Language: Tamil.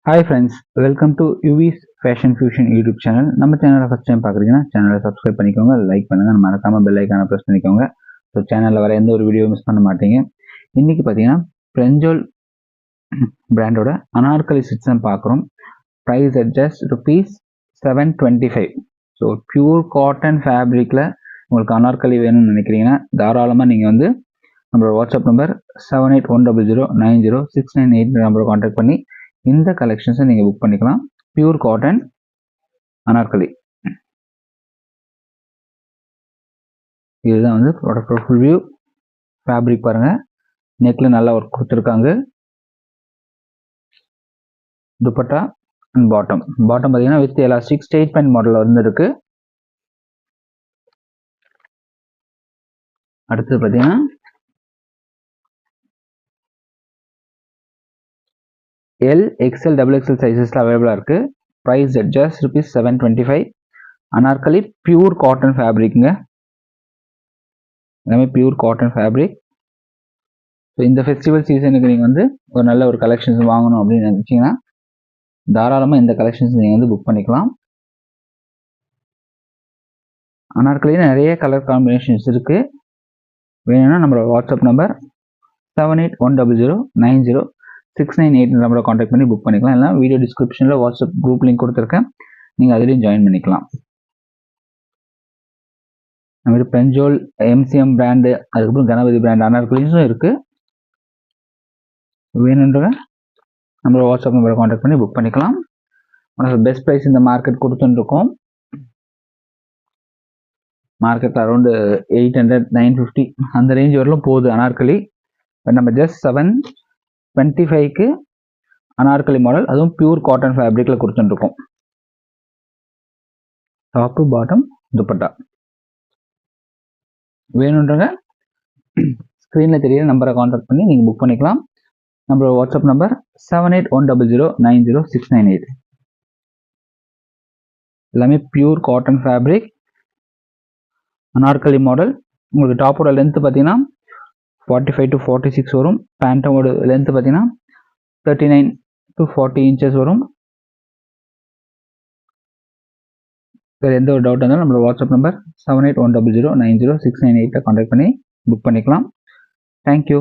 Hi friends, welcome to UV's Fashion Fusion YouTube channel. நம்ம சேனலை ஃபர்ஸ்ட் டைம் பார்க்குறீங்கன்னா சேனலை சப்ஸ்கிரைப் பண்ணிக்கோங்க, லைக் பண்ணுங்க, மறக்காம பெல் ஐக்கானை ப்ரெஸ் பண்ணிக்கோங்க. ஸோ சேனலில் வர எந்த ஒரு வீடியோ மிஸ் பண்ண மாட்டீங்க. இன்னைக்கு பார்த்தீங்கன்னா பிரெஞ்சோல் பிராண்டோட அனார்கலி செட்ஸ் தான் பார்க்குறோம். Price at just ₹725. So pure cotton ஃபேப்ரிக்கில் உங்களுக்கு அனார்கலி வேணும்னு நினைக்கிறீங்கன்னா தாராளமாக நீங்கள் வந்து நம்மளோட வாட்ஸ்அப் நம்பர் 7810090698 நம்பரை கான்டாக்ட் பண்ணி இந்த கலெக்ஷன்ஸை நீங்கள் புக் பண்ணிக்கலாம். Pure cotton Anarkali. இதுதான் வந்து ப்ராடக்டோட ஃபுல் வியூ. ஃபேப்ரிக் பாருங்கள், நெக்கில் நல்லா ஒர்க் கொடுத்துருக்காங்க. துப்பட்டா அண்ட் பாட்டம் பார்த்தீங்கன்னா வித் எலாஸ்டிக் ஸ்ட்ரெயிட் பேண்ட் மாடலில் வந்து இருக்கு. அடுத்து பார்த்தீங்கன்னா L, XL, XXL சைஸஸில் அவைலபிளாக இருக்குது. Price at just ₹725. Anarkali pure cotton ஃபேப்ரிக்குங்க, எல்லாமே பியூர் காட்டன் ஃபேப்ரிக். ஸோ இந்த ஃபெஸ்டிவல் சீசனுக்கு நீங்கள் வந்து ஒரு நல்ல ஒரு கலெக்ஷன்ஸ் வாங்கணும் அப்படின்னு நினச்சிங்கன்னா தாராளமாக இந்த கலெக்ஷன்ஸ் நீங்கள் வந்து புக் பண்ணிக்கலாம். அனார்கலியில் நிறைய கலர் காம்பினேஷன்ஸ் இருக்குது. வேணும்னா நம்மளோட வாட்ஸ்அப் நம்பர் 7810090698 நம்பரை கான்டாக்ட் பண்ணி புக் பண்ணிக்கலாம். இல்லை வீடியோ டிஸ்கிரிப்ஷனில் வாட்ஸ்அப் குரூப் லிங்க் கொடுத்துருக்கேன், நீங்கள் அதிலையும் ஜாயின் பண்ணிக்கலாம். நம்ம பெஞ்சோல், MCM பிராண்டு, அதுக்கப்புறம் கணபதி பிராண்ட் அனார்கலிஸும் இருக்குது. வேணுன்றவங்க நம்மளோட வாட்ஸ்அப் நம்பரை கான்டாக்ட் பண்ணி புக் பண்ணிக்கலாம். பெஸ்ட் ப்ரைஸ் இந்த மார்க்கெட் கொடுத்துருக்கோம். மார்க்கெட்டில் அரௌண்டு 800, 950 அந்த ரேஞ்ச் வரலும் போகுது அனார்கலி. நம்ம ஜஸ்ட் 725க்கு அனார்கலி மாடல், அதுவும் பியூர் காட்டன் ஃபேப்ரிக்கில் கொடுத்துருக்கோம். Top bottom dupatta. வேணுன்றவங்க ஸ்க்ரீனில் தெரியுற நம்பரை கான்டாக்ட் பண்ணி நீங்கள் புக் பண்ணிக்கலாம். நம்மளோட வாட்ஸ்அப் நம்பர் 7810090698. எல்லாமே pure cotton fabric Anarkali model. உங்களுக்கு டாப்போட லென்த்து பார்த்தீங்கன்னா 45 to 46 வரும். பேண்டோட லென்த்து பார்த்தீங்கன்னா 39 to 40 இன்ச்சஸ் வரும். வேறு எந்த ஒரு டவுட் இருந்தாலும் நம்மளோட வாட்ஸ்அப் நம்பர் 7810090698 கான்டாக்ட் பண்ணி புக் பண்ணிக்கலாம். தேங்க்யூ.